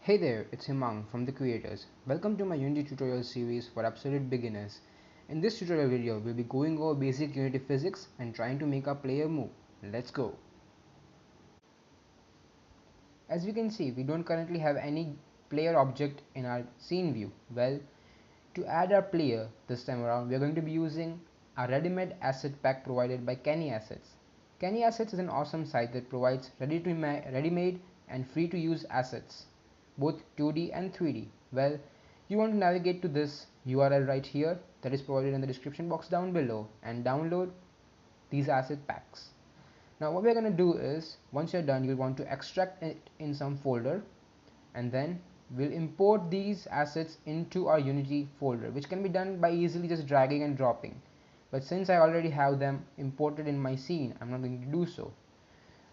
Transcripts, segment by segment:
Hey there, it's Himang from The Creators. Welcome to my Unity tutorial series for absolute beginners. In this tutorial video, we'll be going over basic Unity physics and trying to make our player move. Let's go! As we can see, we don't currently have any player object in our scene view. Well, to add our player this time around, we are going to be using a ready-made asset pack provided by Kenny Assets. Kenny Assets is an awesome site that provides ready-made and free-to-use assets, both 2D and 3D. Well, you want to navigate to this URL right here that is provided in the description box down below and download these asset packs. Now what we're going to do is, once you're done, you'll want to extract it in some folder, and then we'll import these assets into our Unity folder, which can be done by easily just dragging and dropping. But since I already have them imported in my scene, I'm not going to do so.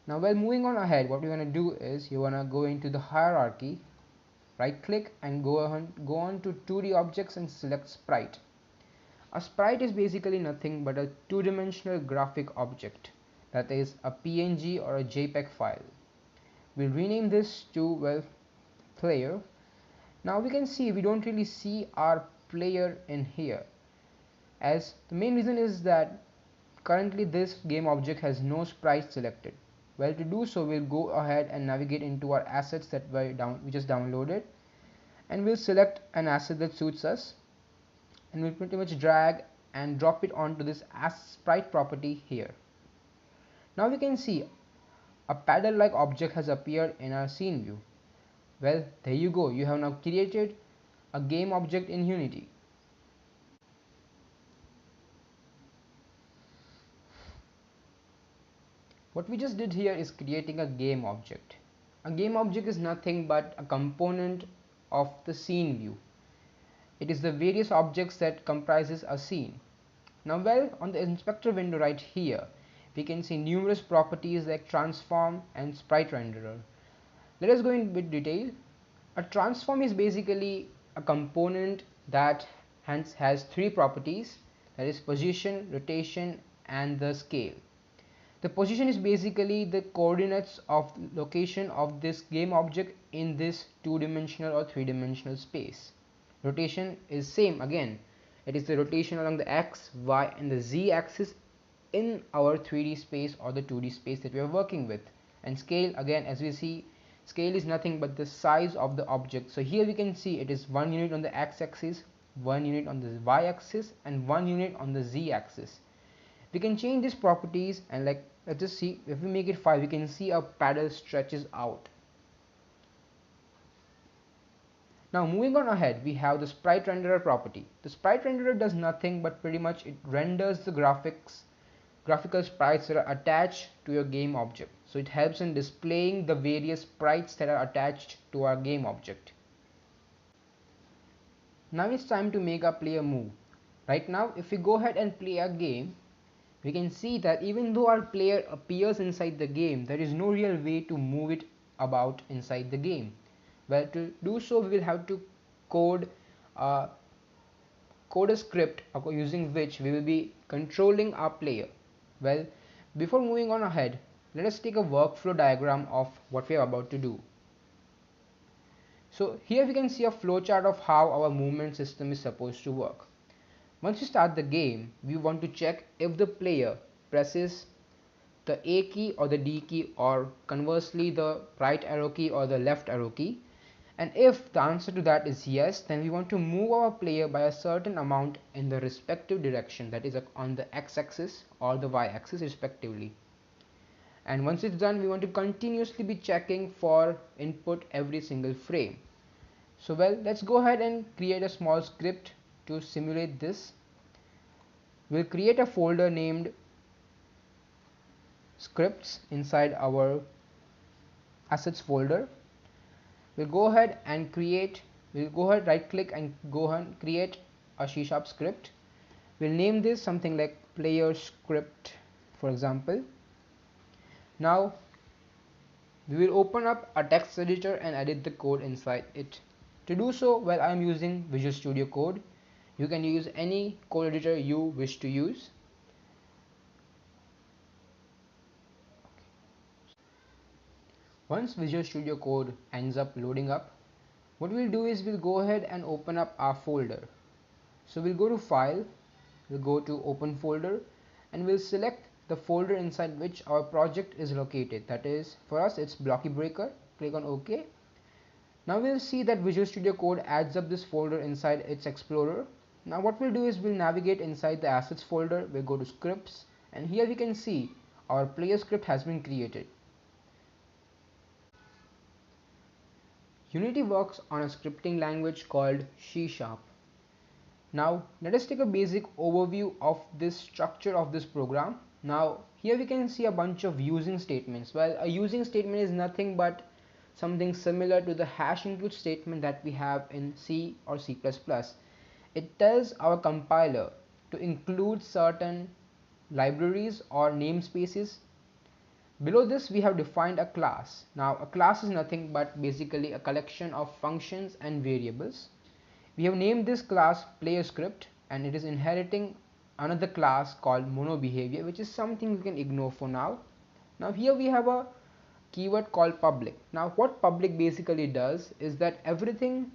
Now while moving on ahead, what we're going to do is you want to go into the hierarchy, right click and go on to 2D objects and select sprite. A sprite is basically nothing but a two-dimensional graphic object, that is a PNG or a JPEG file. We'll rename this to, well, player. Now we can see we don't really see our player in here, as the main reason is that currently this game object has no sprite selected. Well, to do so, we'll go ahead and navigate into our assets that we just downloaded, and we'll select an asset that suits us, and we'll pretty much drag and drop it onto this sprite property here. Now we can see a paddle like object has appeared in our scene view. Well, there you go, you have now created a game object in Unity. What we just did here is creating a game object. A game object is nothing but a component of the scene view. It is the various objects that comprises a scene. Now, well, on the inspector window right here, we can see numerous properties like transform and sprite renderer. Let us go in with detail. A transform is basically a component that hence has three properties, that is position, rotation and the scale. The position is basically the coordinates of location of this game object in this two-dimensional or three-dimensional space. Rotation is same again. It is the rotation along the x, y and the z axis in our 3D space or the 2D space that we are working with. And scale, again, as we see, scale is nothing but the size of the object. So here we can see it is 1 unit on the x-axis, 1 unit on the y-axis and 1 unit on the z-axis. We can change these properties, and like, let's just see, if we make it 5, we can see our paddle stretches out. Now moving on ahead, we have the sprite renderer property. The sprite renderer does nothing but pretty much it renders the graphical sprites that are attached to your game object. So it helps in displaying the various sprites that are attached to our game object. Now it's time to make our player move. Right now, if we go ahead and play a game, we can see that even though our player appears inside the game, there is no real way to move it about inside the game. Well, to do so, we will have to code a script using which we will be controlling our player. Well, before moving on ahead, let us take a workflow diagram of what we are about to do. So here we can see a flowchart of how our movement system is supposed to work. Once we start the game, we want to check if the player presses the A key or the D key, or conversely the right arrow key or the left arrow key. And if the answer to that is yes, then we want to move our player by a certain amount in the respective direction, that is on the x-axis or the y-axis respectively. And once it's done, we want to continuously be checking for input every single frame. So well, let's go ahead and create a small script to simulate this. We'll create a folder named scripts inside our assets folder. We'll go ahead and right click and go ahead and create a C# script. We'll name this something like player script, for example. Now we will open up a text editor and edit the code inside it. To do so, well, I am using Visual Studio Code. You can use any code editor you wish to use. Once Visual Studio Code ends up loading up, What we'll do is we'll go ahead and open up our folder. So we'll go to File, we'll go to Open Folder, and we'll select the folder inside which our project is located. That is, for us it's Blocky Breaker. Click on OK. Now we'll see that Visual Studio Code adds up this folder inside its Explorer. Now what we'll do is we'll navigate inside the Assets folder, we'll go to Scripts, and here we can see our player script has been created. Unity works on a scripting language called C#. Now let us take a basic overview of this structure of this program. Now here we can see a bunch of using statements. Well, a using statement is nothing but something similar to the hash include statement that we have in C or C++. It tells our compiler to include certain libraries or namespaces. Below this we have defined a class. Now a class is nothing but basically a collection of functions and variables. We have named this class PlayerScript, and it is inheriting another class called MonoBehavior, which is something you can ignore for now. Now here we have a keyword called public. Now what public basically does is that everything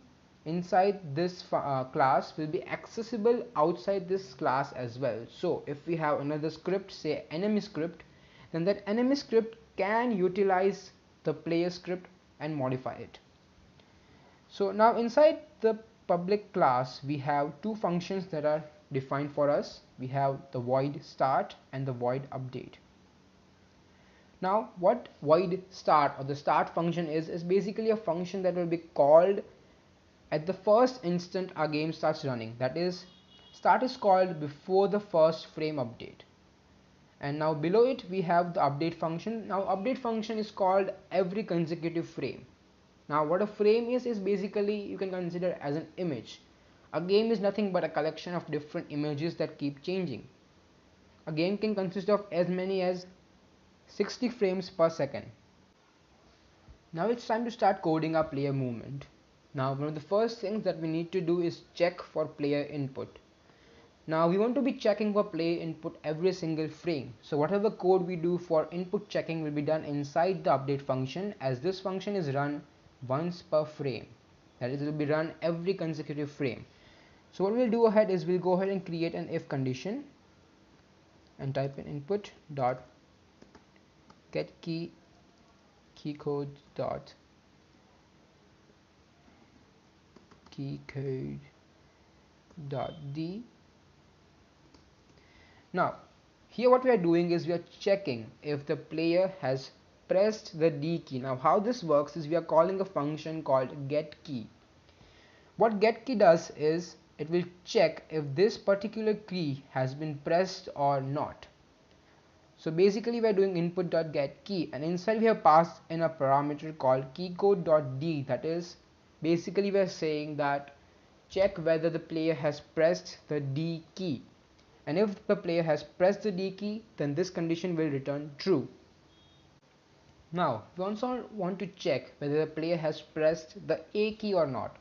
inside this class will be accessible outside this class as well. So if we have another script, say enemy script, then that enemy script can utilize the player script and modify it. So now inside the public class we have two functions that are defined for us. We have the void start and the void update. Now what void start or the start function is basically a function that will be called at the first instant our game starts running. That is, start is called before the first frame update. And now below it we have the update function. Now update function is called every consecutive frame. Now what a frame is basically you can consider as an image. A game is nothing but a collection of different images that keep changing. A game can consist of as many as 60 frames per second. Now it's time to start coding our player movement. Now one of the first things that we need to do is check for player input. Now we want to be checking for player input every single frame. So whatever code we do for input checking will be done inside the update function, as this function is run once per frame. That is, it will be run every consecutive frame. So what we'll do ahead is we'll go ahead and create an if condition and type in input dot get key code dot d. Now here what we are doing is we are checking if the player has pressed the D key. Now how this works is we are calling a function called getKey. What getKey does is it will check if this particular key has been pressed or not. So basically we are doing input.getKey, and inside we have passed in a parameter called keycode.d. that is, basically we are saying that check whether the player has pressed the D key, and if the player has pressed the D key, then this condition will return true. Now we also want to check whether the player has pressed the A key or not.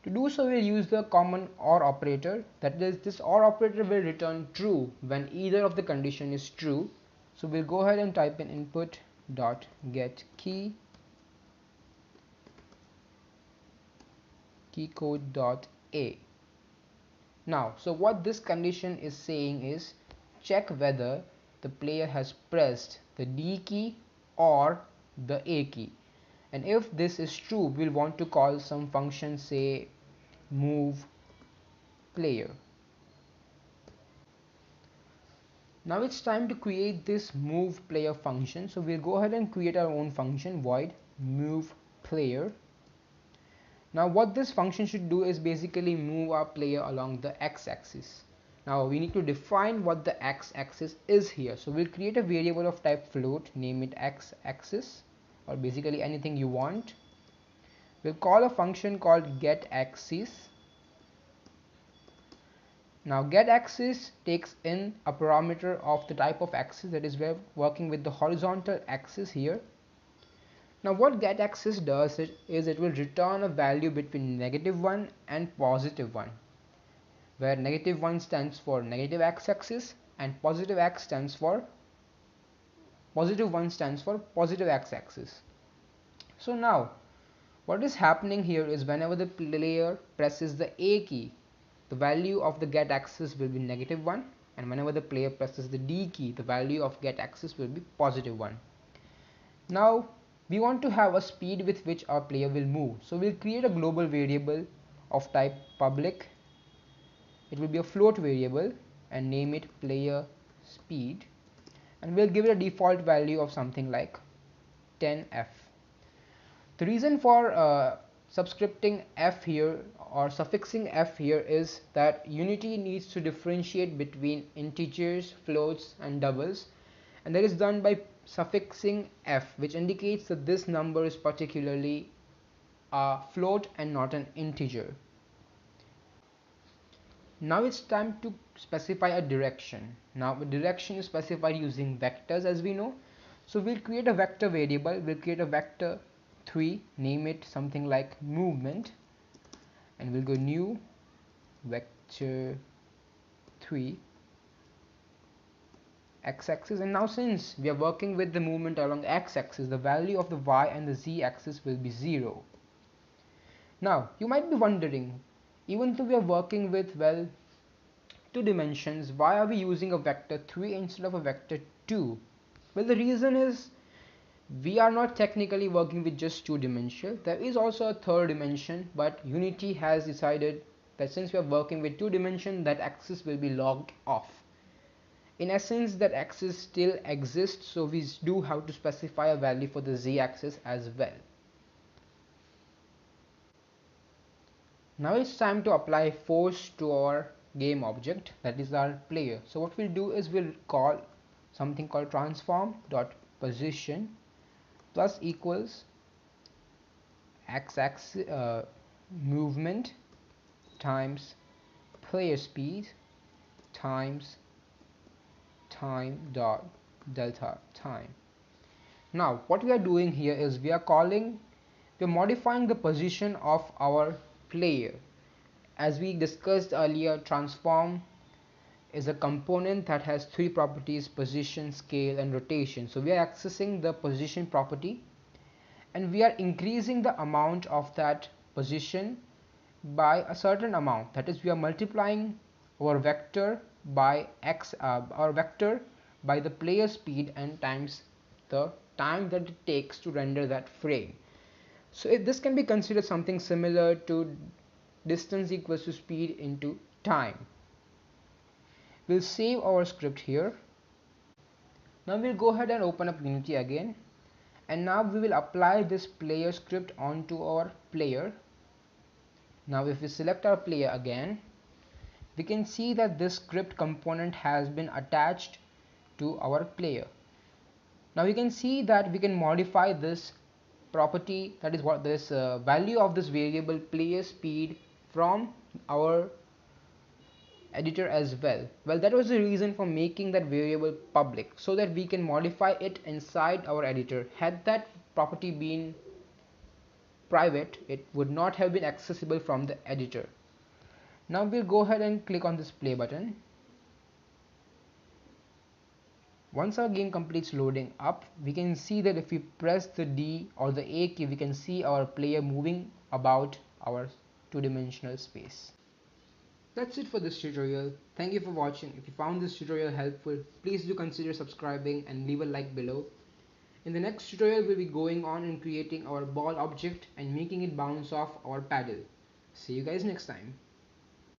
To do so we'll use the common OR operator, that is, this OR operator will return true when either of the condition is true. So we'll go ahead and type in input dot get key keycode dot A. Now so what this condition is saying is check whether the player has pressed the D key or the A key, and if this is true we'll want to call some function, say move player. Now it's time to create this move player function, so we'll go ahead and create our own function, void move player. Now what this function should do is basically move our player along the x-axis. Now we need to define what the x-axis is here, so we'll create a variable of type float, name it x-axis, or basically anything you want. We'll call a function called getAxis. Now getAxis takes in a parameter of the type of axis, that is, we're working with the horizontal axis here. Now what getAxis does is it will return a value between -1 and +1, where -1 stands for negative x-axis and +1 stands for positive x-axis. So now What is happening here is whenever the player presses the A key, the value of the get axis will be -1, and whenever the player presses the D key, the value of get axis will be +1. Now we want to have a speed with which our player will move, so we'll create a global variable of type public. It will be a float variable and name it player speed, and we'll give it a default value of something like 10f. The reason for subscripting f here or suffixing f here is that Unity needs to differentiate between integers, floats and doubles, and that is done by suffixing f, which indicates that this number is particularly a float and not an integer. Now it's time to specify a direction. Now the direction is specified using vectors, as we know. So we'll create a vector variable. We'll create a vector 3, name it something like movement, and we'll go new vector 3 x-axis. And now since we are working with the movement along x-axis, the value of the y and the z-axis will be 0. Now you might be wondering, even though we are working with, well, 2 dimensions, why are we using a vector 3 instead of a vector 2? Well, the reason is we are not technically working with just 2 dimensions. There is also a third dimension, but Unity has decided that since we are working with 2 dimensions, that axis will be logged off. In essence, that axis still exists, so we do have to specify a value for the z-axis as well. Now it's time to apply force to our game object, that is our player. So what we'll do is we'll call something called transform.position plus equals x-axis movement times player speed times time dot delta time. Now what we are doing here is we are modifying the position of our player. As we discussed earlier, transform is a component that has 3 properties: position, scale and rotation. So we are accessing the position property, and we are increasing the amount of that position by a certain amount. That is, we are multiplying our vector by the player speed and times the time that it takes to render that frame. So if this can be considered something similar to distance equals to speed into time. We'll save our script here. Now we'll go ahead and open up Unity again, and now we will apply this player script onto our player. Now if we select our player again, we can see that this script component has been attached to our player. Now we can see that we can modify this property, that is what this value of this variable player speed, from our editor as well. Well, that was the reason for making that variable public, so that we can modify it inside our editor. Had that property been private, it would not have been accessible from the editor. Now we'll go ahead and click on this play button. Once our game completes loading up, we can see that if we press the D or the A key, we can see our player moving about our 2-dimensional space. That's it for this tutorial. Thank you for watching. If you found this tutorial helpful, please do consider subscribing and leave a like below. In the next tutorial, we'll be going on and creating our ball object and making it bounce off our paddle. See you guys next time.